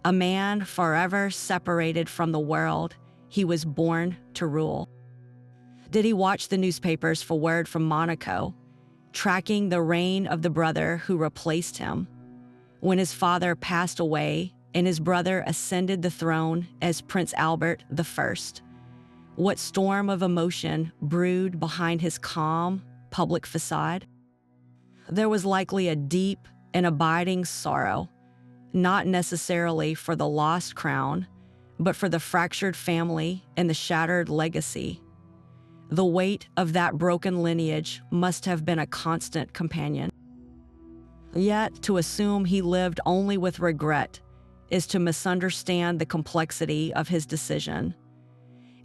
A man forever separated from the world he was born to rule. Did he watch the newspapers for word from Monaco, tracking the reign of the brother who replaced him? When his father passed away and his brother ascended the throne as Prince Albert I, what storm of emotion brewed behind his calm, public facade? There was likely a deep and abiding sorrow, not necessarily for the lost crown, but for the fractured family and the shattered legacy. The weight of that broken lineage must have been a constant companion. Yet, to assume he lived only with regret is to misunderstand the complexity of his decision.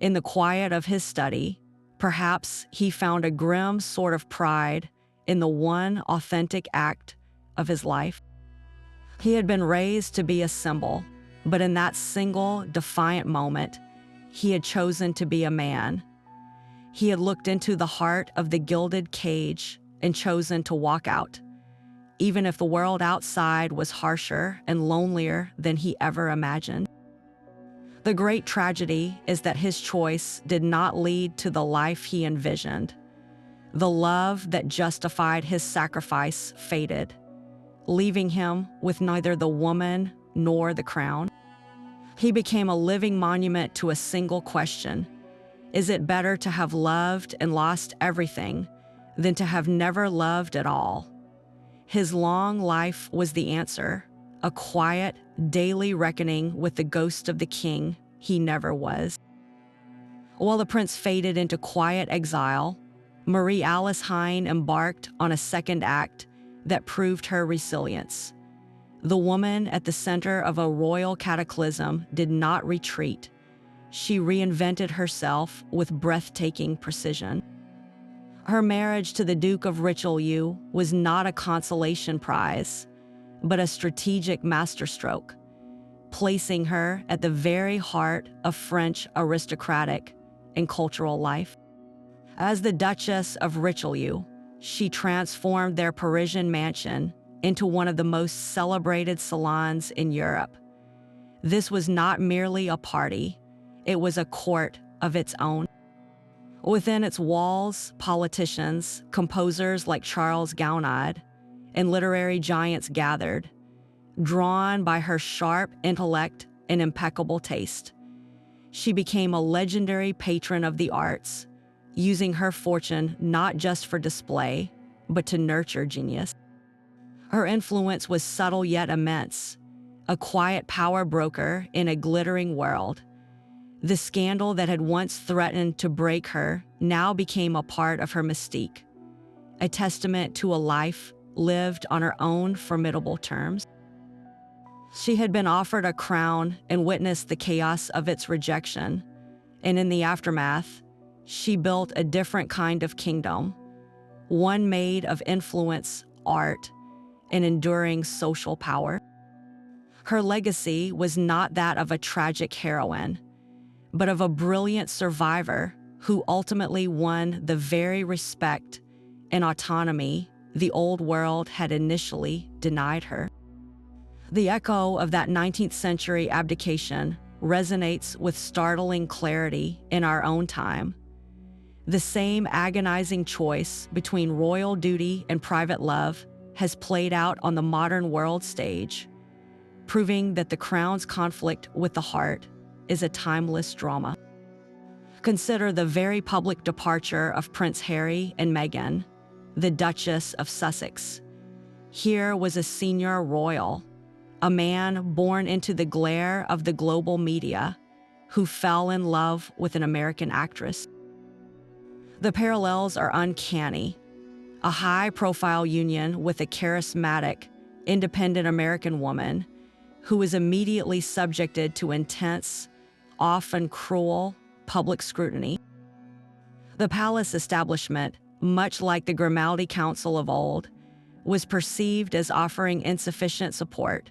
In the quiet of his study, perhaps he found a grim sort of pride in the one authentic act of his life. He had been raised to be a symbol, but in that single, defiant moment, he had chosen to be a man. He had looked into the heart of the gilded cage and chosen to walk out, even if the world outside was harsher and lonelier than he ever imagined. The great tragedy is that his choice did not lead to the life he envisioned. The love that justified his sacrifice faded, leaving him with neither the woman nor the crown. He became a living monument to a single question: is it better to have loved and lost everything than to have never loved at all? His long life was the answer, a quiet, daily reckoning with the ghost of the king he never was. While the prince faded into quiet exile, Marie Alice Hine embarked on a second act that proved her resilience. The woman at the center of a royal cataclysm did not retreat. She reinvented herself with breathtaking precision. Her marriage to the Duke of Richelieu was not a consolation prize, but a strategic masterstroke, placing her at the very heart of French aristocratic and cultural life. As the Duchess of Richelieu, she transformed their Parisian mansion into one of the most celebrated salons in Europe. This was not merely a party, it was a court of its own. Within its walls, politicians, composers like Charles Gounod, and literary giants gathered, drawn by her sharp intellect and impeccable taste. She became a legendary patron of the arts, using her fortune not just for display, but to nurture genius. Her influence was subtle yet immense, a quiet power broker in a glittering world. The scandal that had once threatened to break her now became a part of her mystique, a testament to a life lived on her own formidable terms. She had been offered a crown and witnessed the chaos of its rejection, and in the aftermath, she built a different kind of kingdom, one made of influence, art, and enduring social power. Her legacy was not that of a tragic heroine, but of a brilliant survivor who ultimately won the very respect and autonomy the old world had initially denied her. The echo of that 19th century abdication resonates with startling clarity in our own time. The same agonizing choice between royal duty and private love has played out on the modern world stage, proving that the crown's conflict with the heart is a timeless drama. Consider the very public departure of Prince Harry and Meghan, the Duchess of Sussex. Here was a senior royal, a man born into the glare of the global media, who fell in love with an American actress. The parallels are uncanny. A high-profile union with a charismatic, independent American woman who was immediately subjected to intense, often cruel, public scrutiny. The palace establishment, much like the Grimaldi Council of old, was perceived as offering insufficient support,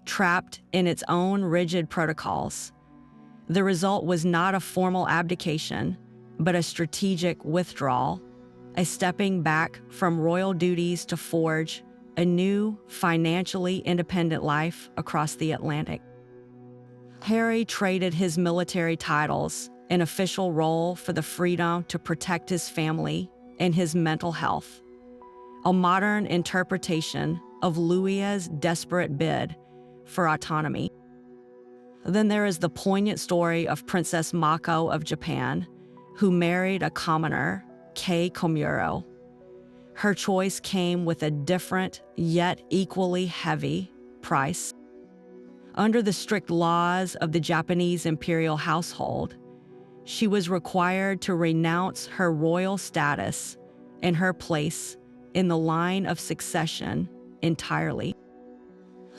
trapped in its own rigid protocols. The result was not a formal abdication, but a strategic withdrawal, a stepping back from royal duties to forge a new, financially independent life across the Atlantic. Harry traded his military titles and official role for the freedom to protect his family and his mental health, a modern interpretation of Louis's desperate bid for autonomy. Then there is the poignant story of Princess Mako of Japan, who married a commoner, Kei Komuro. Her choice came with a different, yet equally heavy, price. Under the strict laws of the Japanese imperial household, she was required to renounce her royal status and her place in the line of succession entirely.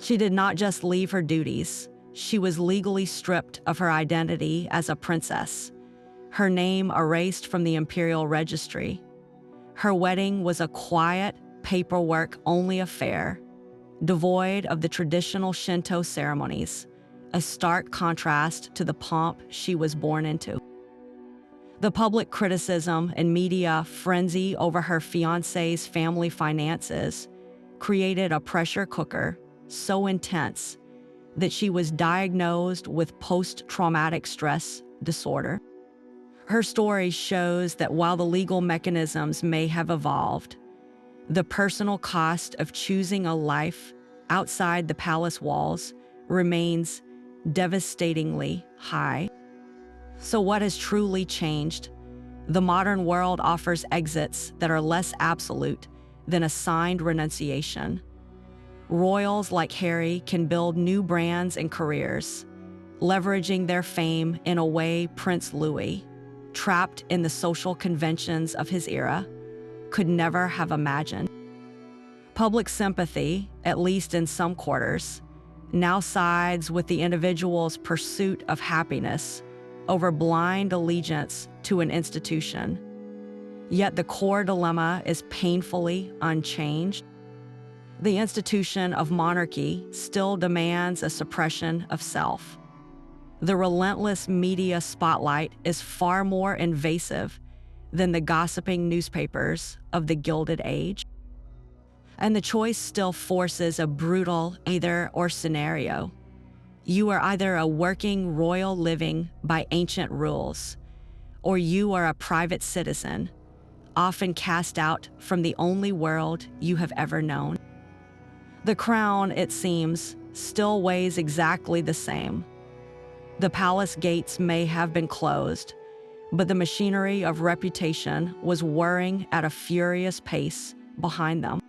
She did not just leave her duties, she was legally stripped of her identity as a princess, her name erased from the imperial registry. Her wedding was a quiet, paperwork-only affair, devoid of the traditional Shinto ceremonies, a stark contrast to the pomp she was born into. The public criticism and media frenzy over her fiancé's family finances created a pressure cooker so intense that she was diagnosed with post-traumatic stress disorder. Her story shows that while the legal mechanisms may have evolved, the personal cost of choosing a life outside the palace walls remains devastatingly high. So what has truly changed? The modern world offers exits that are less absolute than a signed renunciation. Royals like Harry can build new brands and careers, leveraging their fame in a way Prince Louis, trapped in the social conventions of his era, could never have imagined. Public sympathy, at least in some quarters, now sides with the individual's pursuit of happiness over blind allegiance to an institution. Yet the core dilemma is painfully unchanged. The institution of monarchy still demands a suppression of self. The relentless media spotlight is far more invasive than the gossiping newspapers of the Gilded Age. And the choice still forces a brutal either-or scenario. You are either a working royal living by ancient rules, or you are a private citizen, often cast out from the only world you have ever known. The crown, it seems, still weighs exactly the same. The palace gates may have been closed, but the machinery of reputation was whirring at a furious pace behind them.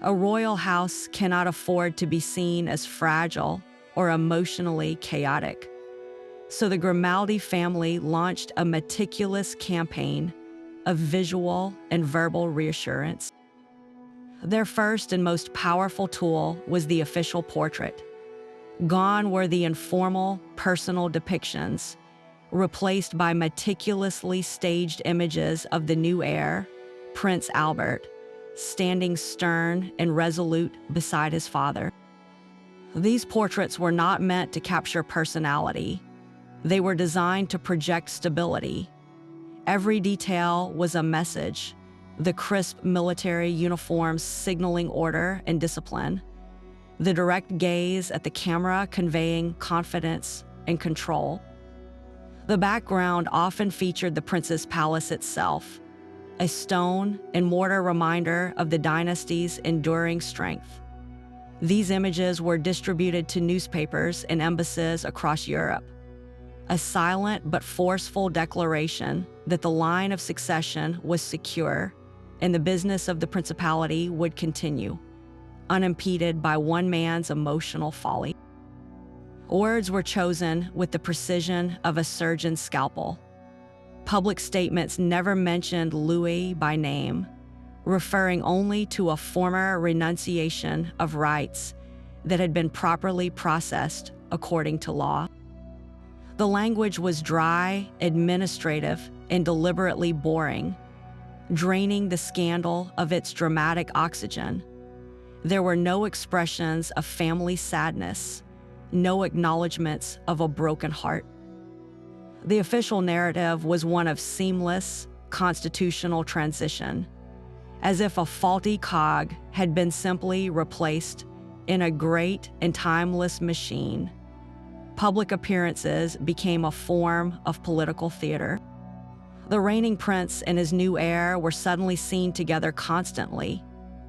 A royal house cannot afford to be seen as fragile or emotionally chaotic. So the Grimaldi family launched a meticulous campaign of visual and verbal reassurance. Their first and most powerful tool was the official portrait, Gone were the informal, personal depictions, replaced by meticulously staged images of the new heir, Prince Albert, standing stern and resolute beside his father. These portraits were not meant to capture personality. They were designed to project stability. Every detail was a message, the crisp military uniforms signaling order and discipline, the direct gaze at the camera conveying confidence and control. The background often featured the prince's palace itself, a stone and mortar reminder of the dynasty's enduring strength. These images were distributed to newspapers and embassies across Europe, a silent but forceful declaration that the line of succession was secure and the business of the principality would continue, unimpeded by one man's emotional folly. Words were chosen with the precision of a surgeon's scalpel. Public statements never mentioned Louis by name, referring only to a former renunciation of rights that had been properly processed according to law. The language was dry, administrative, and deliberately boring, draining the scandal of its dramatic oxygen. There were no expressions of family sadness, no acknowledgments of a broken heart. The official narrative was one of seamless, constitutional transition, as if a faulty cog had been simply replaced in a great and timeless machine. Public appearances became a form of political theater. The reigning prince and his new heir were suddenly seen together constantly,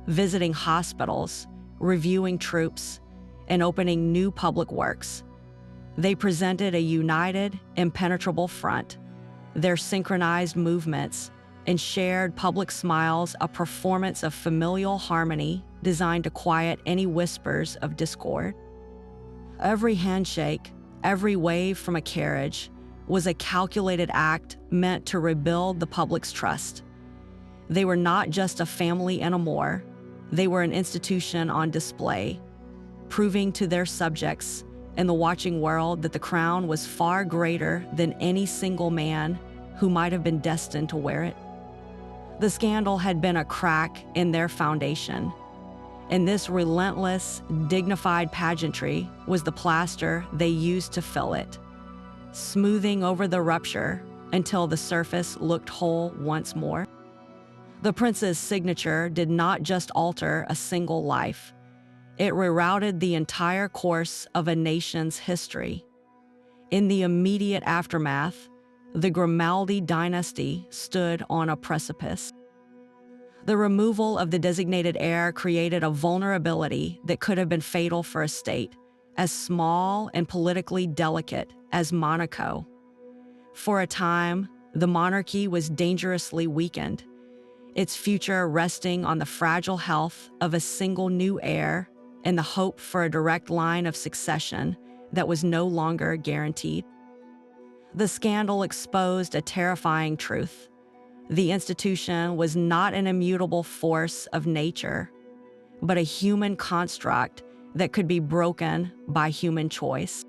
visiting hospitals, reviewing troops, and opening new public works. They presented a united, impenetrable front, their synchronized movements and shared public smiles a performance of familial harmony designed to quiet any whispers of discord. Every handshake, every wave from a carriage, was a calculated act meant to rebuild the public's trust. They were not just a family anymore, they were an institution on display, proving to their subjects and the watching world that the crown was far greater than any single man who might have been destined to wear it. The scandal had been a crack in their foundation, and this relentless, dignified pageantry was the plaster they used to fill it, smoothing over the rupture until the surface looked whole once more. The prince's signature did not just alter a single life. It rerouted the entire course of a nation's history. In the immediate aftermath, the Grimaldi dynasty stood on a precipice. The removal of the designated heir created a vulnerability that could have been fatal for a state as small and politically delicate as Monaco. For a time, the monarchy was dangerously weakened, its future resting on the fragile health of a single new heir and the hope for a direct line of succession that was no longer guaranteed. The scandal exposed a terrifying truth. The institution was not an immutable force of nature, but a human construct that could be broken by human choice.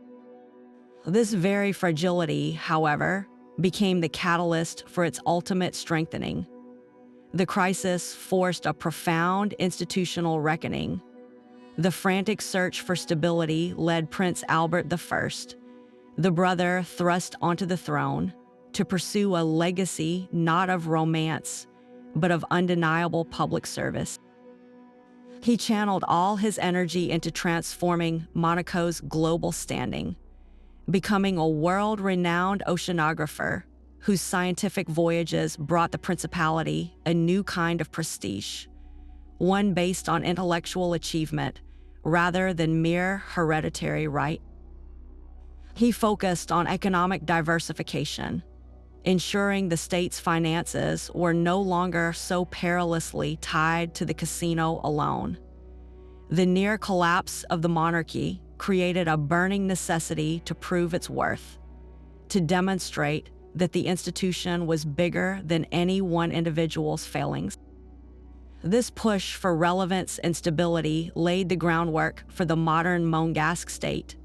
This very fragility, however, became the catalyst for its ultimate strengthening. The crisis forced a profound institutional reckoning. The frantic search for stability led Prince Albert I, the brother thrust onto the throne, to pursue a legacy not of romance, but of undeniable public service. He channeled all his energy into transforming Monaco's global standing, becoming a world-renowned oceanographer whose scientific voyages brought the principality a new kind of prestige, one based on intellectual achievement rather than mere hereditary right. He focused on economic diversification, ensuring the state's finances were no longer so perilously tied to the casino alone. The near collapse of the monarchy created a burning necessity to prove its worth, to demonstrate that the institution was bigger than any one individual's failings. This push for relevance and stability laid the groundwork for the modern Monegasque state,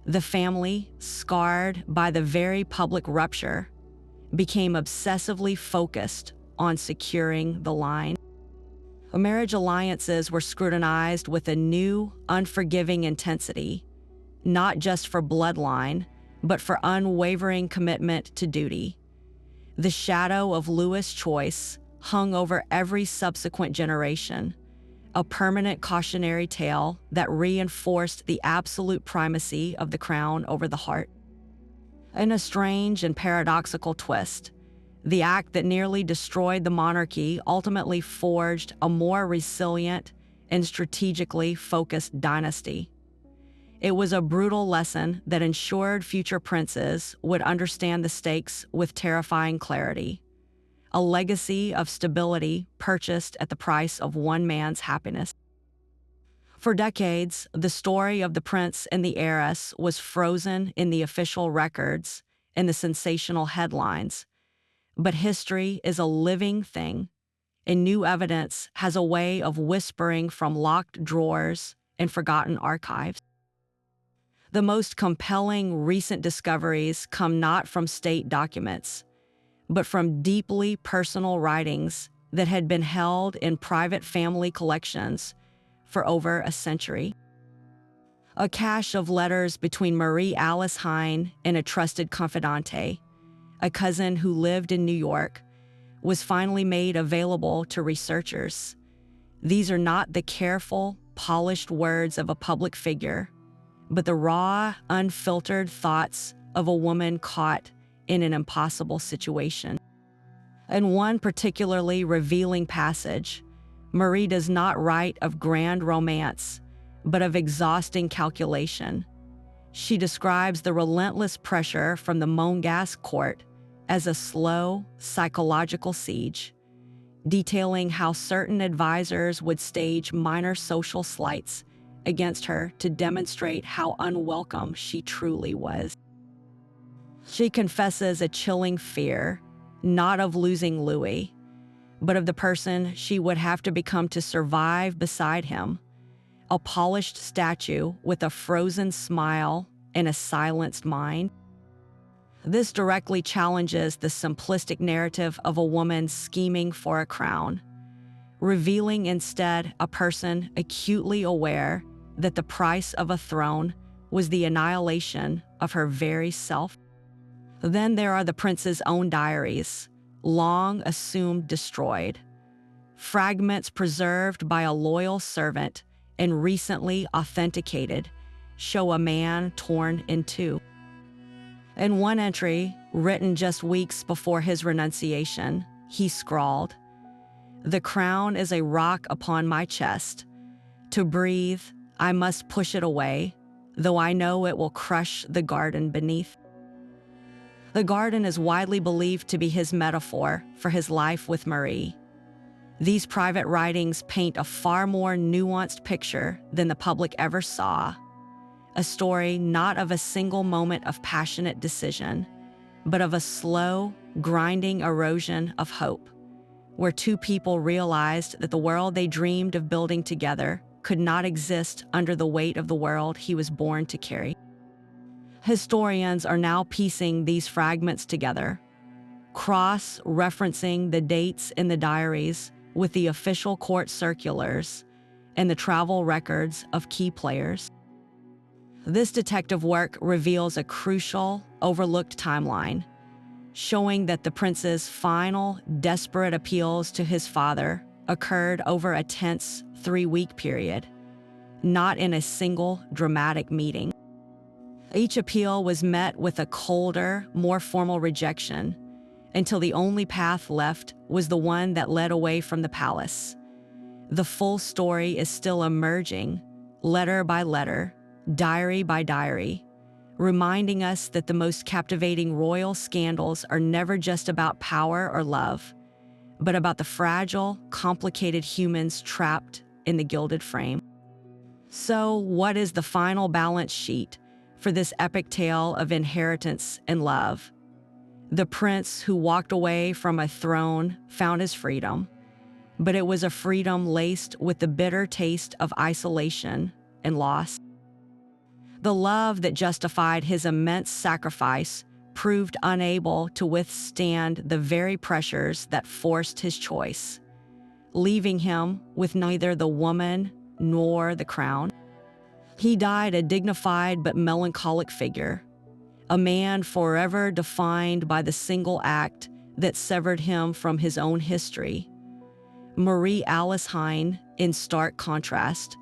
The family, scarred by the very public rupture, became obsessively focused on securing the line. Marriage alliances were scrutinized with a new, unforgiving intensity, not just for bloodline, but for unwavering commitment to duty. The shadow of Louis' choice hung over every subsequent generation, a permanent cautionary tale that reinforced the absolute primacy of the crown over the heart. In a strange and paradoxical twist, the act that nearly destroyed the monarchy ultimately forged a more resilient and strategically focused dynasty. It was a brutal lesson that ensured future princes would understand the stakes with terrifying clarity, a legacy of stability purchased at the price of one man's happiness. For decades, the story of the prince and the heiress was frozen in the official records and the sensational headlines. But history is a living thing, and new evidence has a way of whispering from locked drawers and forgotten archives. The most compelling recent discoveries come not from state documents, but from deeply personal writings that had been held in private family collections for over a century. A cache of letters between Marie Alice Hine and a trusted confidante, a cousin who lived in New York, was finally made available to researchers. These are not the careful, polished words of a public figure, but the raw, unfiltered thoughts of a woman caught in an impossible situation. In one particularly revealing passage, Marie does not write of grand romance, but of exhausting calculation. She describes the relentless pressure from the Monegasque court as a slow, psychological siege, detailing how certain advisors would stage minor social slights against her to demonstrate how unwelcome she truly was. She confesses a chilling fear, not of losing Louis, but of the person she would have to become to survive beside him, a polished statue with a frozen smile and a silenced mind. This directly challenges the simplistic narrative of a woman scheming for a crown, revealing instead a person acutely aware that the price of a throne was the annihilation of her very self. Then there are the prince's own diaries, long assumed destroyed, fragments preserved by a loyal servant and recently authenticated show a man torn in two. In one entry, written just weeks before his renunciation, he scrawled, "The crown is a rock upon my chest. To breathe, I must push it away, though I know it will crush the garden beneath." The garden is widely believed to be his metaphor for his life with Marie. These private writings paint a far more nuanced picture than the public ever saw, a story not of a single moment of passionate decision, but of a slow, grinding erosion of hope, where two people realized that the world they dreamed of building together could not exist under the weight of the world he was born to carry. Historians are now piecing these fragments together, cross-referencing the dates in the diaries with the official court circulars and the travel records of key players. This detective work reveals a crucial, overlooked timeline, showing that the prince's final, desperate appeals to his father occurred over a tense 3-week period, not in a single dramatic meeting. Each appeal was met with a colder, more formal rejection, until the only path left was the one that led away from the palace. The full story is still emerging, letter by letter, diary by diary, reminding us that the most captivating royal scandals are never just about power or love, but about the fragile, complicated humans trapped in the gilded frame. So, what is the final balance sheet for this epic tale of inheritance and love? The prince who walked away from a throne found his freedom, but it was a freedom laced with the bitter taste of isolation and loss. The love that justified his immense sacrifice proved unable to withstand the very pressures that forced his choice, leaving him with neither the woman nor the crown. He died a dignified but melancholic figure, a man forever defined by the single act that severed him from his own history. Marie Alice Hine, in stark contrast,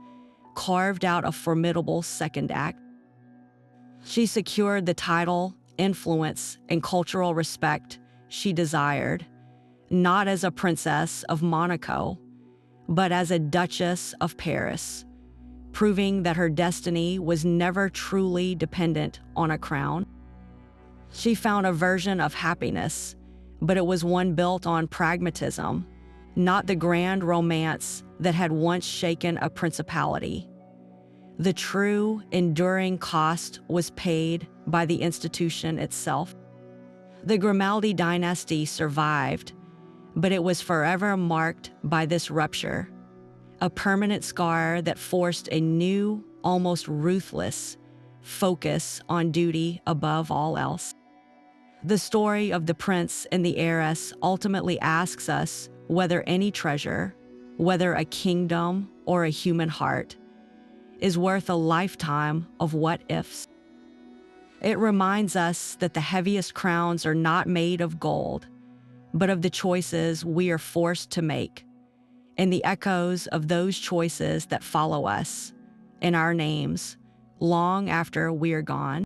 carved out a formidable second act. She secured the title, influence, and cultural respect she desired, not as a princess of Monaco, but as a Duchess of Paris, proving that her destiny was never truly dependent on a crown. She found a version of happiness, but it was one built on pragmatism, not the grand romance that had once shaken a principality. The true, enduring cost was paid by the institution itself. The Grimaldi dynasty survived, but it was forever marked by this rupture, a permanent scar that forced a new, almost ruthless, focus on duty above all else. The story of the prince and the heiress ultimately asks us whether any treasure, whether a kingdom or a human heart, is worth a lifetime of what-ifs. It reminds us that the heaviest crowns are not made of gold, but of the choices we are forced to make, and the echoes of those choices that follow us in our names long after we are gone.